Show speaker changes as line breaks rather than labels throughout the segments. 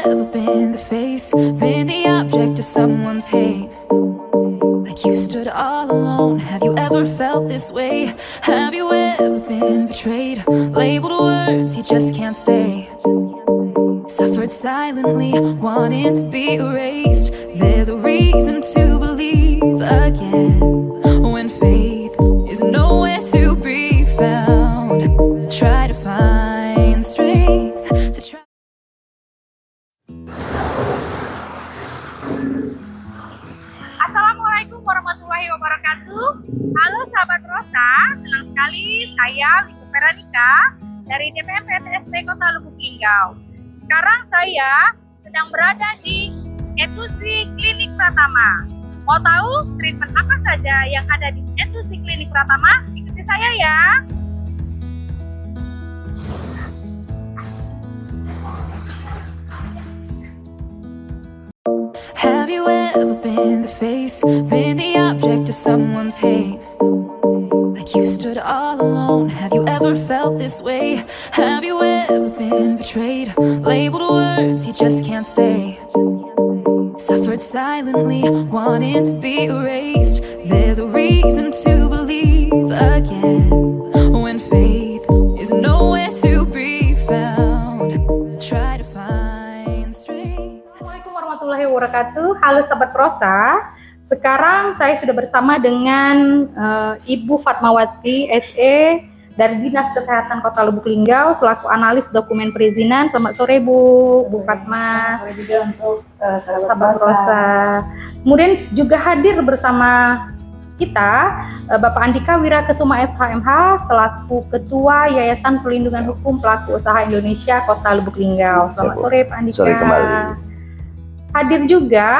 ever been the face, been the object of someone's hate? Like you stood all alone, have you ever felt this way? Have you ever been betrayed, labeled words you just can't say? Suffered silently, wanting to be erased. There's a reason to believe again, when faith is nowhere to be found. Try to find the strength to try.
Assalamualaikum warahmatullahi wabarakatuh. Halo sahabat Rosa, senang sekali saya Wiku Veronica dari DPM PTSP Kota Lubuk Linggau. Sekarang saya sedang berada di Etusi Klinik Pratama. Mau tahu treatment apa saja yang ada di Etusi Klinik Pratama? Ikuti saya ya.
Have you ever been the face, been the object of someone's hate? Like you stood all alone, have you ever felt this way? Have you ever been betrayed, labeled words you just can't say? Suffered silently, wanting to be erased. There's a reason to believe again, when faith is nowhere to be found. Try to find the strength.
Assalamualaikum warahmatullahi wabarakatuh. Halo sahabat Rosa. Sekarang saya sudah bersama dengan Ibu Fatmawati SE dari Dinas Kesehatan Kota Lubuk Linggau selaku analis dokumen perizinan. Selamat sore Bu Fatma.
Selamat sore juga untuk
sahabat Rosa. Kemudian juga hadir bersama kita Bapak Andika Wirakesuma SHMH selaku Ketua Yayasan Perlindungan Hukum Pelaku Usaha Indonesia Kota Lubuk Linggau. Selamat sore Pak Andika.
Sore kembali.
Hadir juga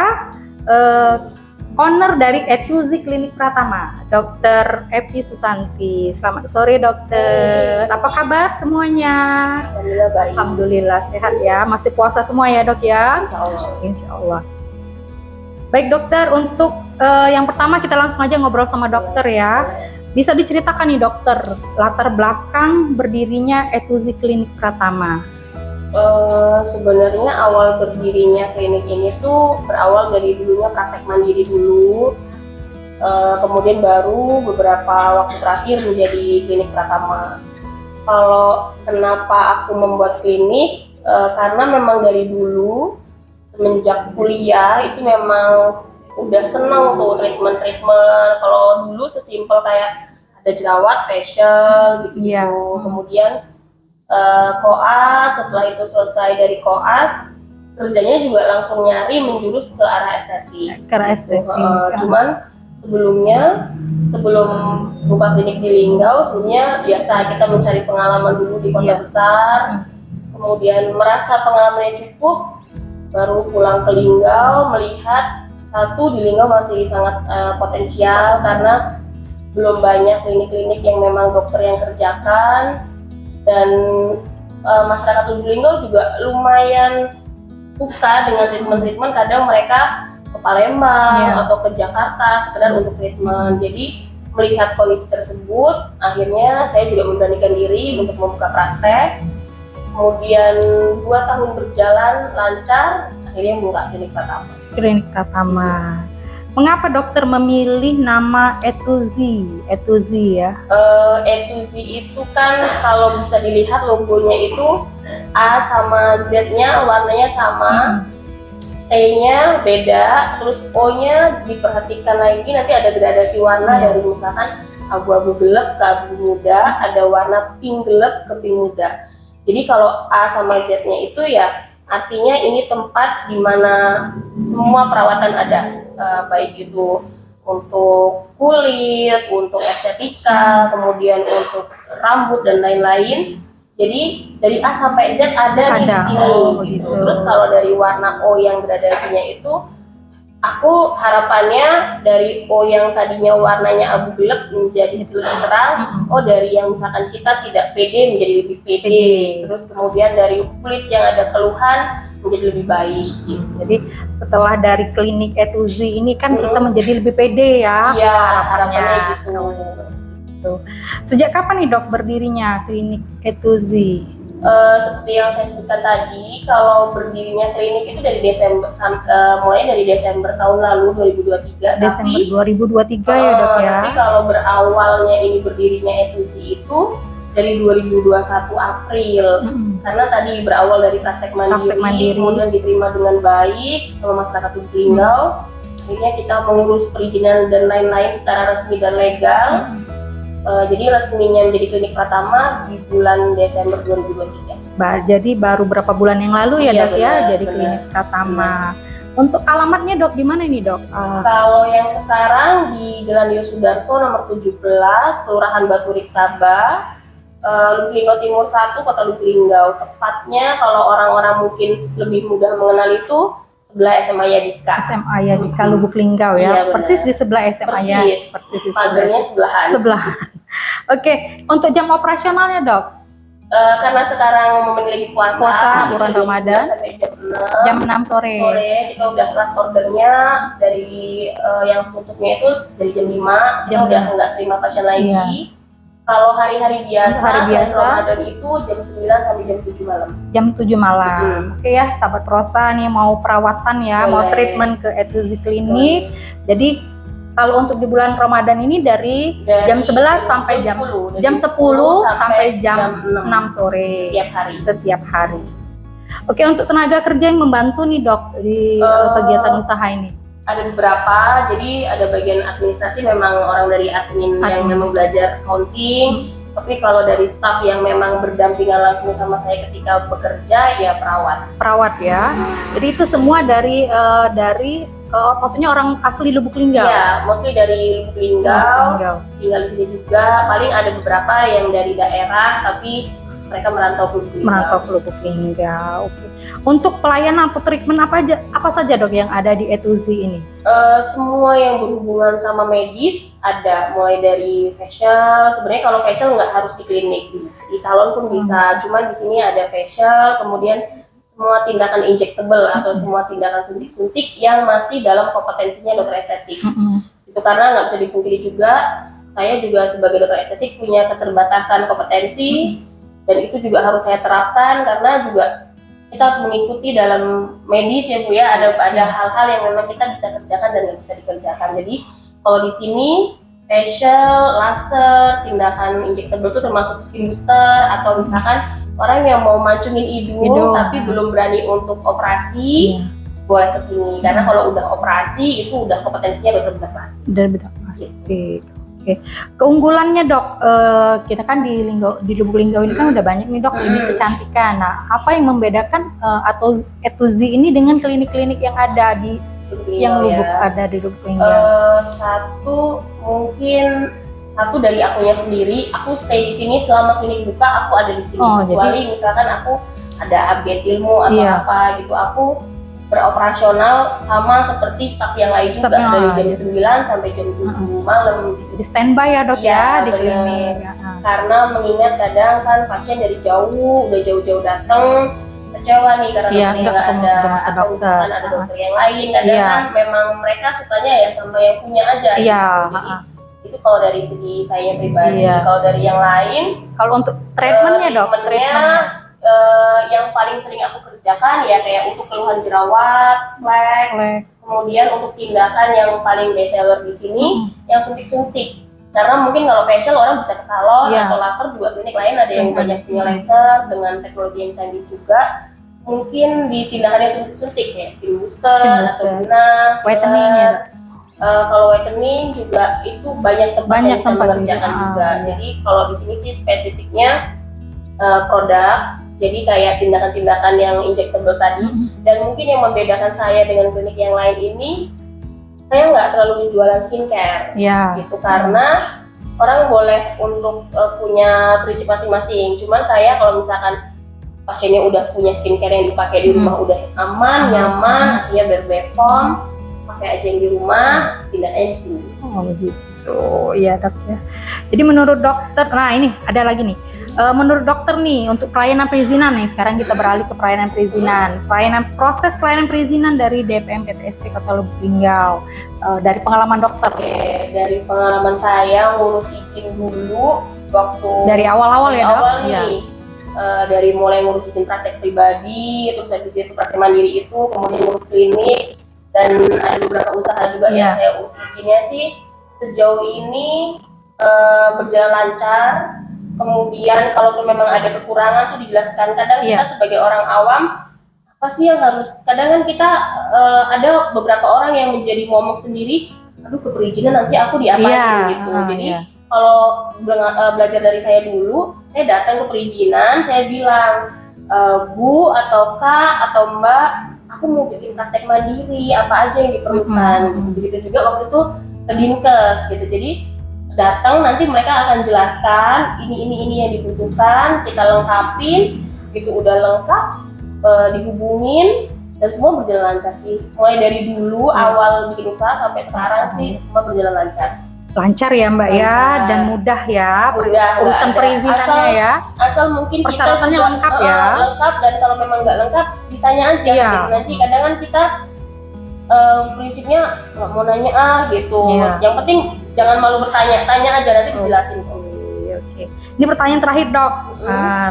owner dari Etusi Klinik Pratama, Dr. Epi Susanti. Selamat sore dokter. Apa kabar semuanya?
Alhamdulillah baik.
Alhamdulillah sehat ya. Masih puasa semua ya dok ya?
Insya Allah.
Insya Allah. Baik dokter, untuk yang pertama kita langsung aja ngobrol sama dokter ya. Bisa diceritakan nih dokter, latar belakang berdirinya Etusi Klinik Pratama.
Sebenarnya awal berdirinya klinik ini tuh berawal dari dulunya praktek mandiri dulu, kemudian baru beberapa waktu terakhir menjadi klinik Pratama. Kalau kenapa aku membuat klinik, karena memang dari dulu semenjak kuliah itu memang udah seneng tuh treatment. Kalau dulu sesimpel kayak ada jerawat, facial gitu.
Iya.
Kemudian koas, setelah itu selesai dari koas kerjanya juga langsung nyari menjurus ke arah estetik.
Ke arah estetik.
Cuman sebelum buka klinik di Linggau sebenarnya biasa kita mencari pengalaman dulu di kota besar, kemudian merasa pengalamannya cukup baru pulang ke Linggau, melihat satu di Linggau masih sangat potensial karena belum banyak klinik-klinik yang memang dokter yang kerjakan. Dan masyarakat Lubuk Linggau juga lumayan suka dengan treatment. Kadang mereka ke Palembang atau ke Jakarta sekedar untuk treatment. Jadi melihat kondisi tersebut, akhirnya saya juga memberanikan diri untuk membuka praktek. Kemudian 2 tahun berjalan lancar, akhirnya membuka klinik Pratama.
Klinik Pratama. Mengapa dokter memilih nama Etusi ya?
Etusi itu kan kalau bisa dilihat logonya itu A sama Z-nya warnanya sama, T-nya beda, terus O-nya diperhatikan lagi nanti ada gradasi warna dari misalkan abu-abu gelap ke abu muda, ada warna pink gelap ke pink muda. Jadi kalau A sama Z-nya itu ya artinya ini tempat di mana semua perawatan ada, baik itu untuk kulit, untuk estetika, kemudian untuk rambut dan lain-lain. Jadi dari A sampai Z ada nih di sini. Gitu. Terus kalau dari warna O yang gradasinya itu, aku harapannya dari O yang tadinya warnanya abu gelap menjadi lebih terang. Oh dari yang misalkan kita tidak pede menjadi lebih pede. Terus kemudian dari kulit yang ada keluhan menjadi lebih baik gitu.
Jadi setelah dari klinik Etusi ini kan kita menjadi lebih pede ya.
Iya, harapannya gitu.
Sejak kapan nih dok berdirinya klinik Etusi?
Seperti yang saya sebutkan tadi, kalau berdirinya klinik itu dari Desember mulai dari Desember tahun lalu 2023.
Desember 2023 ya dok ya.
Tapi kalau berawalnya ini berdirinya Etuzi itu dari 2021 April. Karena tadi berawal dari praktek mandiri, kemudian diterima dengan baik sama masyarakat Lubuk Linggau. Akhirnya kita mengurus perizinan dan lain-lain secara resmi dan legal. Jadi resminya menjadi klinik Pratama di bulan Desember 2023.
Jadi baru berapa bulan yang lalu ya
Iya,
dok ya,
benar,
jadi
benar.
klinik Pratama. Untuk alamatnya dok di mana ini dok?
Kalau yang sekarang di Jalan Yosudarso nomor 17, Kelurahan Batu Riktaba, Lubuk Linggau Timur 1, Kota Lubuk Linggau. Tepatnya kalau orang-orang mungkin lebih mudah mengenal itu sebelah SMA Yadika.
SMA Yadika Lubuk Linggau ya,
Iya, benar.
persis di sebelah SMA ya. Persis di
Pagernya sebelahan.
sebelahan. Oke, untuk jam operasionalnya dok?
Karena sekarang momen lagi puasa
bulan
dari
Ramadan,
9 sampai
jam 6 sore.
kita udah last ordernya dari yang tutupnya itu dari jam 5, kita
Jam
udah
5.
nggak terima pasien lagi.
Iya.
Kalau hari-hari biasa,
Hari
selain
biasa.
Ramadan itu jam 9 sampai jam 7 malam.
Jam 7 malam. Oke ya, sahabat Rosa nih mau perawatan ya, mau
Boleh.
treatment ke Etuzi Klinik. Jadi kalau untuk di bulan Ramadan ini dari
Dari
jam 11 sampai jam
10,
jam 10 sampai jam 6 sore
setiap hari.
setiap hari. Oke, untuk tenaga kerja yang membantu nih dok di kegiatan usaha ini.
Ada beberapa, jadi ada bagian administrasi memang orang dari admin yang memang belajar accounting. Tapi kalau dari staff yang memang berdampingan langsung sama saya ketika bekerja, ya
Perawat ya. Jadi itu semua dari maksudnya orang asli Lubuk Linggau.
Iya, mostly dari Lubuk Linggau, tinggal di sini juga. Paling ada beberapa yang dari daerah, tapi mereka merantau ke Lubuk Linggau.
Merantau ke Lubuk Linggau. Oke. Untuk pelayanan atau treatment apa saja dok yang ada di Etuzi ini?
Semua yang berhubungan sama medis ada, mulai dari facial. Sebenarnya kalau facial nggak harus di klinik, di salon pun bisa. Cuman di sini ada facial, kemudian semua tindakan injectable atau semua tindakan suntik-suntik yang masih dalam kompetensinya dokter estetik. Itu karena nggak bisa dipungkiri juga, saya juga sebagai dokter estetik punya keterbatasan kompetensi, dan itu juga harus saya terapkan karena juga kita harus mengikuti dalam medis ya Bu ya, ada hal-hal yang memang kita bisa kerjakan dan nggak bisa dikerjakan. Jadi kalau di sini facial, laser, tindakan injectable itu termasuk skin booster, atau misalkan orang yang mau mancungin hidung tapi belum berani untuk operasi, boleh kesini karena kalau udah operasi itu udah kompetensinya benar-benar plastik.
Benar-benar plastik. Oke. Keunggulannya dok, kita kan di Lubuk Linggau ini kan udah banyak nih dok klinik kecantikan. Nah, apa yang membedakan atau Etuzi ini dengan klinik-klinik yang ada di ada di Lubuk Linggau?
Satu dari akunya sendiri, aku stay di sini selama klinik buka, aku ada di sini. Kecuali misalkan aku ada update ilmu atau apa gitu, aku beroperasional sama seperti staf yang lain juga dari jam 9 sampai jam 7 malam.
Di standby ya dok ya di klinik.
Karena mengingat kadang kan pasien dari jauh, udah jauh-jauh datang, kecewa nih karena nggak ada, atau misalkan ada dokter yang lain. Kadang kan memang mereka sukanya ya sama yang punya aja. Jadi, itu kalau dari segi saya pribadi. Kalau dari yang lain,
kalau untuk treatmentnya dok,
yang paling sering aku kerjakan ya kayak untuk keluhan jerawat, flek, kemudian untuk tindakan yang paling best seller di sini yang suntik-suntik. Karena mungkin kalau facial orang bisa ke salon atau laser juga klinik lain ada yang banyak punya laser dengan teknologi yang canggih juga. Mungkin di tindakan yang suntik-suntik ya skin booster atau benang,
whitening ya.
Kalau whitening juga itu banyak tempat yang bisa mengerjakan juga. Jadi kalau di sini sih spesifiknya produk. Jadi kayak tindakan-tindakan yang injectable tadi, dan mungkin yang membedakan saya dengan klinik yang lain ini, saya nggak terlalu jualan skincare, gitu karena orang boleh untuk punya prinsip masing-masing. Cuman saya kalau misalkan pasiennya udah punya skincare yang dipakai di rumah udah aman, nyaman, artinya berbepom, pakai aja yang di rumah, tindakannya di sini.
Oh begitu, iya dok ya. Jadi menurut dokter, nah ini ada lagi nih. Menurut dokter nih untuk pelayanan perizinan nih, sekarang kita beralih ke pelayanan perizinan. Proses pelayanan perizinan dari DPM PTSP Kota Lubuk Linggau, dari pengalaman dokter.
Dari pengalaman saya ngurus izin dulu waktu
dari awal-awal ya dok.
dari mulai ngurus izin praktek pribadi, terus habis itu praktek mandiri itu, kemudian ngurus klinik, dan ada beberapa usaha juga yang saya urus izinnya sih sejauh ini berjalan lancar. Kemudian kalaupun memang ada kekurangan tuh dijelaskan. Kadang kita sebagai orang awam apa sih yang harus, kadang kan kita ada beberapa orang yang menjadi momok sendiri, aduh keperizinan nanti aku diapain gitu. Jadi kalau belajar dari saya dulu, saya datang ke perizinan, saya bilang, Bu atau Kak atau Mbak, aku mau bikin praktek mandiri, apa aja yang diperlukan. Begitu juga waktu itu ke Dinkes gitu. Jadi datang nanti mereka akan jelaskan ini yang dibutuhkan, kita lengkapin, gitu udah lengkap, dihubungin, dan semua berjalan lancar sih. Mulai dari dulu awal bikin usaha sampai sekarang sih semua berjalan lancar.
Lancar ya Mbak ya, dan mudah ya urusan perizinannya ya.
Asal mungkin
persyaratannya
kita
lengkap ya.
Lengkap, dan kalau memang nggak lengkap ditanya aja. Gitu. Nanti kadang kan kita prinsipnya nggak mau nanya gitu. Yang penting jangan malu bertanya, tanya aja nanti dijelasin kok.
Oke. Ini pertanyaan terakhir dok.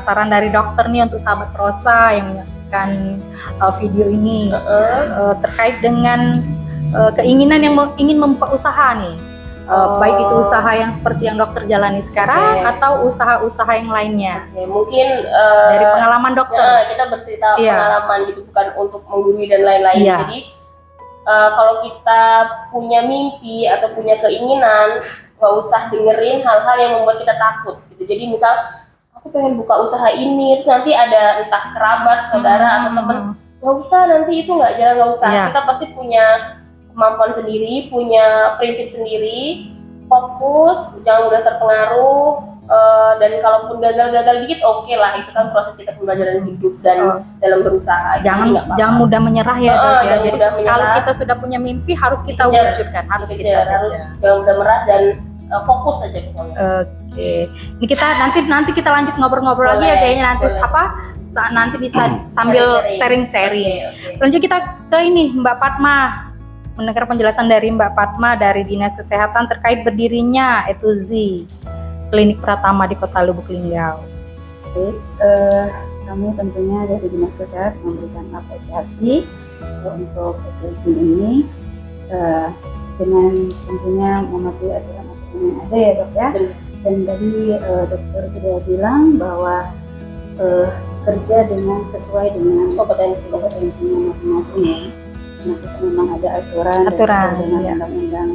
Saran dari dokter nih untuk sahabat Rosa yang menyaksikan video ini terkait dengan keinginan yang ingin membuka usaha nih. Baik itu usaha yang seperti yang dokter jalani sekarang atau usaha-usaha yang lainnya.
Mungkin
dari pengalaman dokter.
Kita bercerita pengalaman gitu, bukan untuk menggurui dan lain-lain. Jadi kalau kita punya mimpi atau punya keinginan, nggak usah dengerin hal-hal yang membuat kita takut gitu. Jadi misal aku pengen buka usaha ini, terus nanti ada entah kerabat, saudara atau teman, nggak usah, nanti itu nggak jalan, nggak usah. Kita pasti punya kemampuan sendiri, punya prinsip sendiri, fokus, jangan mudah terpengaruh, dan kalaupun gagal dikit oke lah, itu kan proses kita pembelajaran hidup dan dalam berusaha.
Jangan mudah menyerah ya dok ya. Jadi kalau kita sudah punya mimpi harus kita wujudkan, harus
jangan mudah menyerah dan fokus saja pokoknya.
Oke. Ini kita nanti kita lanjut ngobrol-ngobrol lagi ya kayaknya nanti saat nanti bisa sambil sharing-sharing. Selanjutnya kita ke ini Mbak Fatma. Mendengar penjelasan dari Mbak Fatma dari Dinas Kesehatan terkait berdirinya E2Z Klinik Pratama di Kota Lubuk Linggau.
Baik, kami tentunya dari Dinas Kesehatan memberikan apresiasi untuk E2Z ini dengan tentunya mematuhi aturan-aturan yang ada ya dok ya. Dan tadi dokter sudah bilang bahwa kerja dengan sesuai dengan kompetensinya masing-masing ya. Nah, kita memang ada aturan dan sesuai dengan Undang-Undang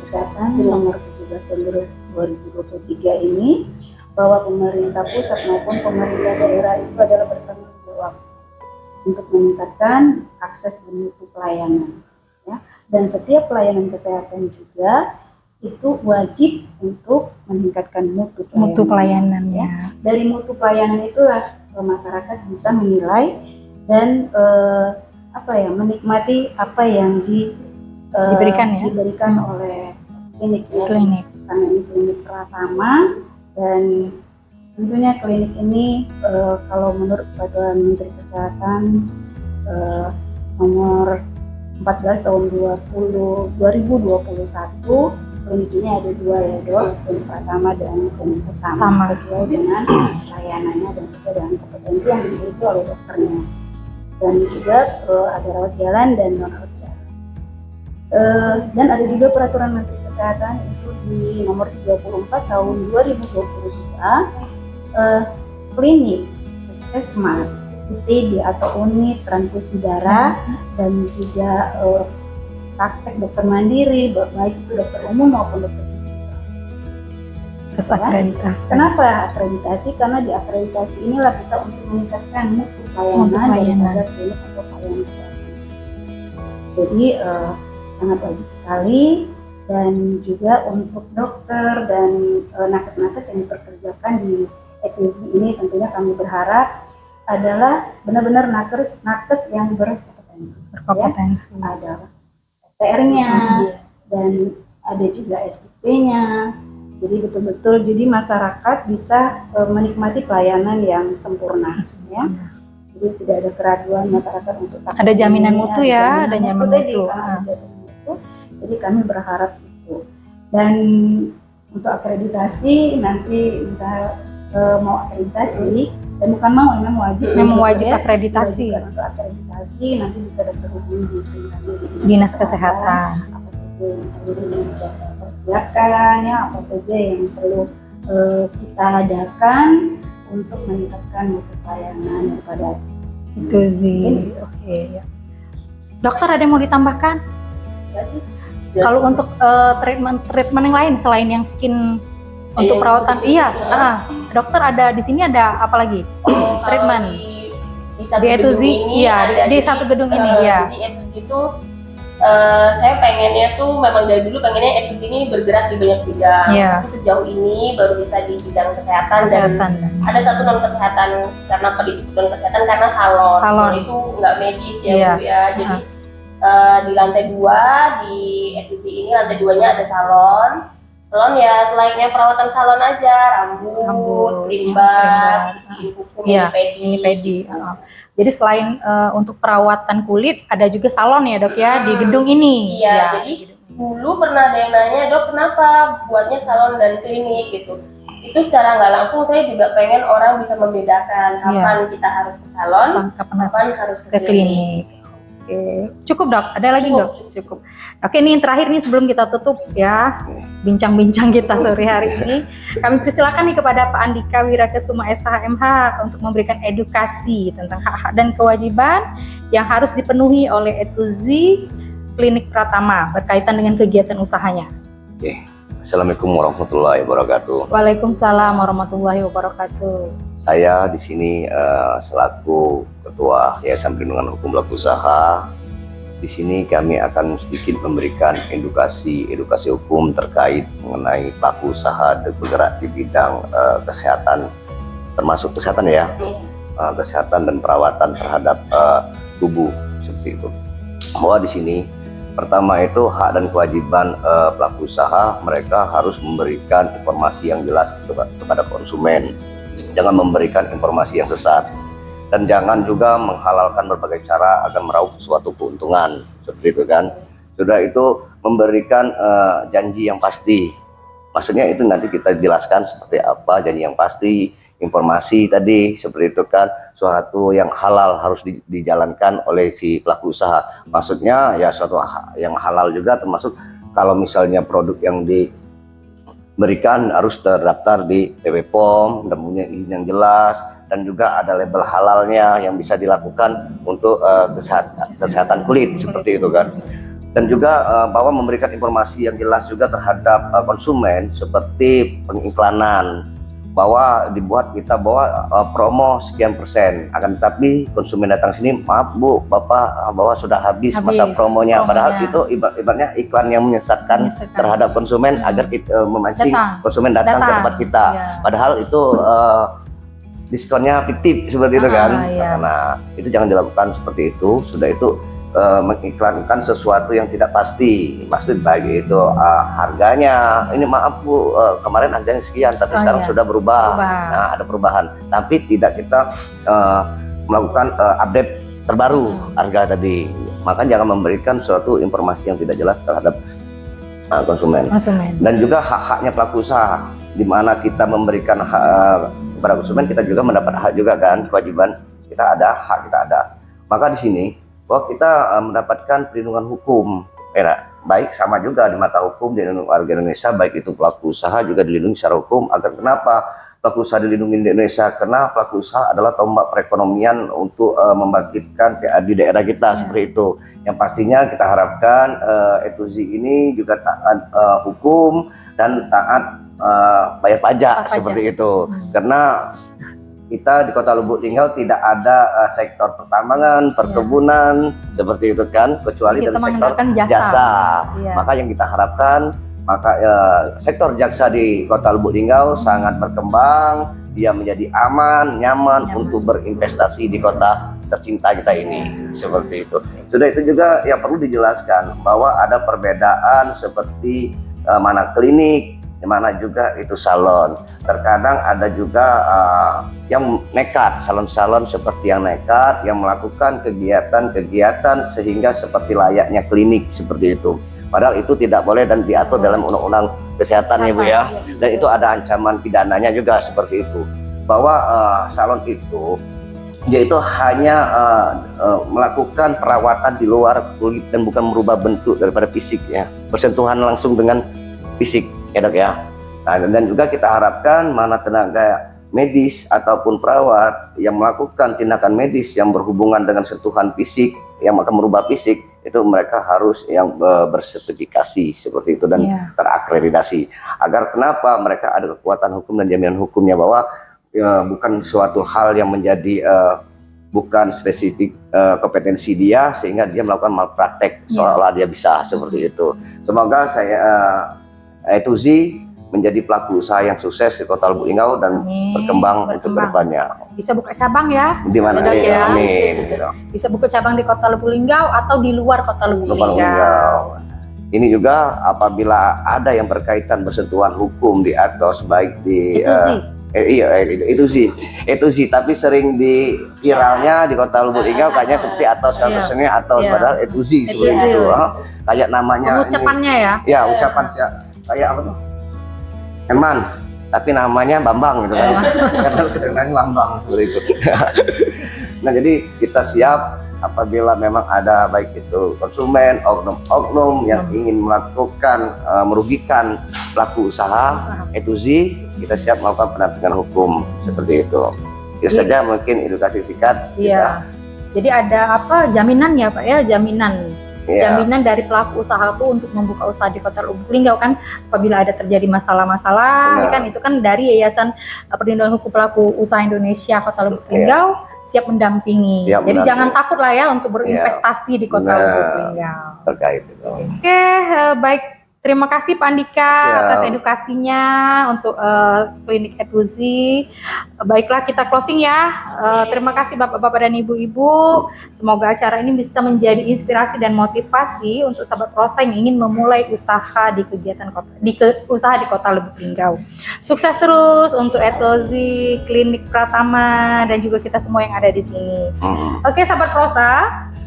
Kesehatan nomor 17 tahun 2023 ini, bahwa pemerintah pusat maupun pemerintah daerah itu adalah bertanggung jawab untuk meningkatkan akses dan mutu pelayanan. Ya. Dan setiap pelayanan kesehatan juga itu wajib untuk meningkatkan mutu pelayanan. Ya. Dari mutu pelayanan itulah masyarakat bisa menilai dan menikmati apa yang diberikan oleh klinik. Karena ini klinik Pratama, dan tentunya klinik ini kalau menurut peraturan Menteri Kesehatan nomor 14 tahun 2021, klinik ini ada dua ya dok, klinik Pratama dan klinik utama, sesuai dengan layanannya dan sesuai dengan kompetensi yang dimiliki oleh dokternya. Dan juga ada rawat jalan dan non rawat jalan. Dan ada juga peraturan Menteri Kesehatan itu di nomor 34 tahun 2023, klinik, puskesmas, UTD atau unit transfusi darah, dan juga praktek dokter mandiri, baik itu dokter umum maupun dokter
akreditasi.
Kenapa akreditasi? Karena di akreditasi inilah kita untuk meningkatkan mutu pelayanan daripada klinik atau pelayanan kesehatan. Jadi sangat wajib sekali, dan juga untuk dokter dan nakes-nakes yang dipekerjakan di E2Z ini tentunya kami berharap adalah benar-benar nakes yang berkompetensi. Ya. Ada STR-nya dan ada juga SIP-nya. Jadi betul-betul jadi masyarakat bisa menikmati pelayanan yang sempurna ya. Jadi tidak ada keraguan masyarakat untuk
ada jaminan mutu ya, ada jaminan mutu.
Jadi kami berharap itu. Dan untuk akreditasi nanti bisa mau akreditasi, dan bukan mau, memang wajib.
Memang wajib
ya.
akreditasi.
Diwajibkan untuk akreditasi, nanti bisa terhubungi di
Dinas Kesehatan.
apa saja yang perlu dipersiapkan, ya apa saja yang perlu kita adakan untuk meningkatkan mutu pelayanan kepada
Itu sih. Oke, ya. Dokter ada yang mau ditambahkan?
Ya sih.
Kalau untuk treatment yang lain selain yang skin untuk
Yang
perawatan,
skin-skin
iya.
ya.
Dokter ada di sini ada apa lagi?
Kalau
Treatment.
di satu
Di
gedung
Etuzi,
ini
iya,
ada.
di satu gedung ini, ya.
Jadi Etuzi itu saya pengennya tuh memang dari dulu pengennya Etuzi ini bergerak di banyak bidang.
Iya.
Tapi sejauh ini baru bisa di bidang kesehatan.
Kesehatan.
Dan ada satu non kesehatan. Karena apa disebut non kesehatan? Karena salon.
Salon.
Itu nggak medis ya,
Iya.
Bu ya. Jadi di lantai 2 di Etuzi ini lantai 2-nya ada salon. Salon ya selayaknya perawatan salon aja, rambut, rimbat, bersihin kuku,
Iya,
mani
pedi. Jadi selain untuk perawatan kulit, ada juga salon ya dok ya di gedung ini.
Iya,
Ya,
jadi
di gedung ini.
dulu pernah ada yang nanya, dok kenapa buatnya salon dan klinik gitu. Itu secara nggak langsung saya juga pengen orang bisa membedakan kapan kita harus ke salon, kapan harus ke klinik.
klinik. Oke. Cukup dok, ada lagi
Cukup.
dok? Cukup. Oke, ini yang terakhir nih sebelum kita tutup ya bincang-bincang kita sore hari ini. Kami persilakan nih kepada Pak Andika Wirakesuma SHMH untuk memberikan edukasi tentang hak-hak dan kewajiban yang harus dipenuhi oleh Etuzi Klinik Pratama berkaitan dengan kegiatan usahanya.
Oke. Assalamualaikum warahmatullahi wabarakatuh.
Waalaikumsalam warahmatullahi wabarakatuh.
Saya di sini selaku Ketua Yayasan Perlindungan Hukum Pelaku Usaha. Di sini kami akan sedikit memberikan edukasi hukum terkait mengenai pelaku usaha dan bergerak di bidang kesehatan, termasuk kesehatan ya, kesehatan dan perawatan terhadap tubuh seperti itu. Bahwa di sini pertama itu hak dan kewajiban pelaku usaha, mereka harus memberikan informasi yang jelas kepada konsumen. Jangan memberikan informasi yang sesat dan jangan juga menghalalkan berbagai cara agar meraup suatu keuntungan seperti itu kan. Sudah itu memberikan janji yang pasti. Maksudnya itu nanti kita jelaskan seperti apa janji yang pasti, informasi tadi seperti itu kan, suatu yang halal harus dijalankan oleh si pelaku usaha. Maksudnya ya suatu yang halal juga termasuk kalau misalnya produk yang diberikan harus terdaftar di BPOM dan punya izin yang jelas, dan juga ada label halalnya yang bisa dilakukan untuk kesehatan kulit seperti itu kan. Dan juga bahwa memberikan informasi yang jelas juga terhadap konsumen seperti pengiklanan, bahwa dibuat kita bahwa promo sekian persen, akan tetapi konsumen datang sini, maaf Bu, Bapak, bahwa sudah habis masa promonya. Padahal itu ibaratnya iklan yang menyesatkan terhadap konsumen agar kita memancing konsumen datang ke tempat kita. Padahal itu diskonnya fiktif seperti itu kan. Nah, itu jangan dilakukan seperti itu. Sudah itu mengiklankan sesuatu yang tidak pasti, maksud baik itu harganya, ini maaf Bu, kemarin harganya sekian tapi sekarang sudah berubah. Nah, ada perubahan tapi tidak kita melakukan update terbaru harga tadi. Maka jangan memberikan suatu informasi yang tidak jelas terhadap konsumen. Dan juga hak-haknya pelaku usaha, di mana kita memberikan hak kepada konsumen, kita juga mendapat hak juga kan, kewajiban kita ada, hak kita ada. Maka di sini bahwa kita mendapatkan perlindungan hukum, baik sama juga di mata hukum di warga Indonesia, baik itu pelaku usaha juga dilindungi secara hukum. Agar kenapa pelaku usaha dilindungi di Indonesia? Karena pelaku usaha adalah tombak perekonomian untuk membangkitkan di daerah kita seperti itu. Yang pastinya kita harapkan Etuzi ini juga taat hukum dan taat bayar pajak seperti itu. Karena kita di Kota Lubuk Linggau tidak ada sektor pertambangan, perkebunan seperti itu kan, kecuali dari sektor jasa. Maka yang kita harapkan, maka sektor jasa di Kota Lubuk Linggau sangat berkembang, dia menjadi aman, nyaman untuk berinvestasi di kota tercinta kita ini, seperti itu. Sudah itu juga yang perlu dijelaskan bahwa ada perbedaan seperti mana klinik, di mana juga itu salon. Terkadang ada juga yang nekat, salon-salon seperti yang nekat, yang melakukan kegiatan-kegiatan sehingga seperti layaknya klinik seperti itu. Padahal itu tidak boleh dan diatur dalam undang-undang kesehatan ya Bu ya. Dan itu ada ancaman pidananya juga seperti itu. Bahwa salon itu dia itu hanya melakukan perawatan di luar kulit dan bukan merubah bentuk daripada fisik ya. Bersentuhan langsung dengan fisik ya Dok ya. Nah, dan juga kita harapkan mana tenaga medis ataupun perawat yang melakukan tindakan medis yang berhubungan dengan sentuhan fisik yang akan merubah fisik, itu mereka harus yang bersertifikasi seperti itu dan terakreditasi. Agar kenapa mereka ada kekuatan hukum dan jaminan hukumnya bahwa bukan suatu hal yang menjadi bukan spesifik kompetensi dia sehingga dia melakukan malpraktek seolah-olah dia bisa seperti itu. Semoga saya Etuzi menjadi pelaku usaha yang sukses di Kota Lubuk Linggau dan berkembang untuk kedepannya.
Bisa buka cabang ya?
Di mana ya? Amin.
Bisa buka cabang di Kota Lubuk Linggau atau di luar Kota Lubuk Linggau.
Ini juga apabila ada yang berkaitan bersentuhan hukum di atas baik di itu sih tapi sering di viralnya di Kota Lubuk Linggau kayaknya seperti atos kasusnya atos padahal itu sih seperti itu kayak namanya
ucapannya
ini, ya ucapan kayak apa tuh Herman tapi namanya Bambang gitu kan karena kedengarannya Bambang seperti itu. Nah jadi kita siap apabila memang ada baik itu konsumen oknum yang ingin melakukan merugikan pelaku usaha Etuzi, kita siap melakukan pendampingan hukum seperti itu. Itu saja mungkin edukasi singkat.
Iya. Jadi ada apa jaminan ya Pak ya, jaminan dari pelaku usaha itu untuk membuka usaha di Kota Lubuk Linggau kan apabila ada terjadi masalah-masalah kan itu kan dari Yayasan Perlindungan Hukum Pelaku Usaha Indonesia Kota Lubuk Linggau siap mendampingi. Jadi jangan takut lah ya untuk berinvestasi di Kota Lubuk Linggau.
Terkait itu.
Oke, baik. Terima kasih Pak Andika atas edukasinya untuk klinik Etuzi. Baiklah kita closing ya. Terima kasih Bapak-bapak dan Ibu-ibu. Semoga acara ini bisa menjadi inspirasi dan motivasi untuk sahabat Prosa yang ingin memulai usaha di usaha di Kota Lubuk Linggau. Sukses terus untuk Etuzi, Klinik Pratama dan juga kita semua yang ada di sini. Oke sahabat Prosa.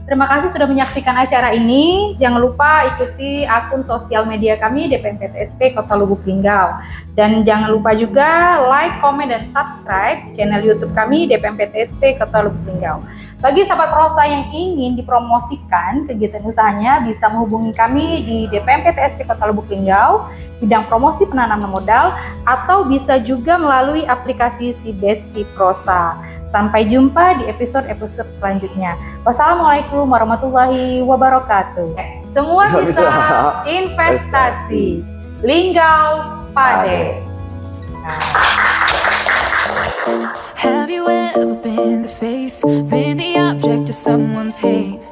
Terima kasih sudah menyaksikan acara ini. Jangan lupa ikuti akun sosial media kami DPMPTSP Kota Lubuk Linggau. Dan jangan lupa juga like, komen, dan subscribe channel YouTube kami DPMPTSP Kota Lubuk Linggau. Bagi sahabat Prosa yang ingin dipromosikan kegiatan usahanya bisa menghubungi kami di DPMPTSP Kota Lubuk Linggau bidang promosi penanaman modal atau bisa juga melalui aplikasi Si Besti Prosa. Sampai jumpa di episode-episode selanjutnya. Wassalamualaikum warahmatullahi wabarakatuh. Semua bisa investasi. Linggau Pade.
Have you ever been the face, been the object of someone's hate?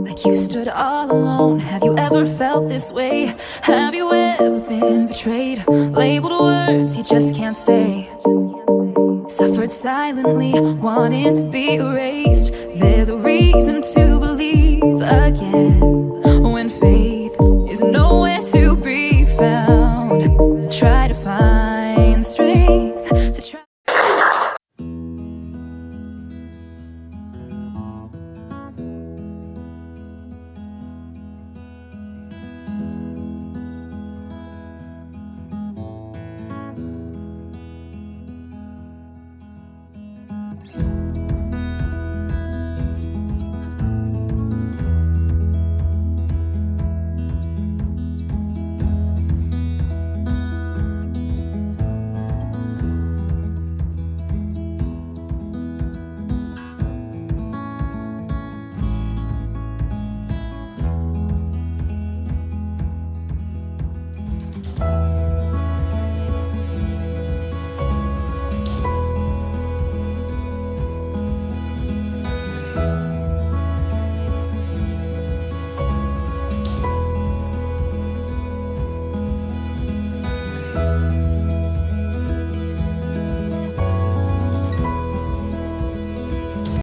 Like you stood all alone. Have you ever felt this way? Have you ever been betrayed? Labeled words you just can't say. Suffered silently, wanting to be erased. There's a reason to believe again.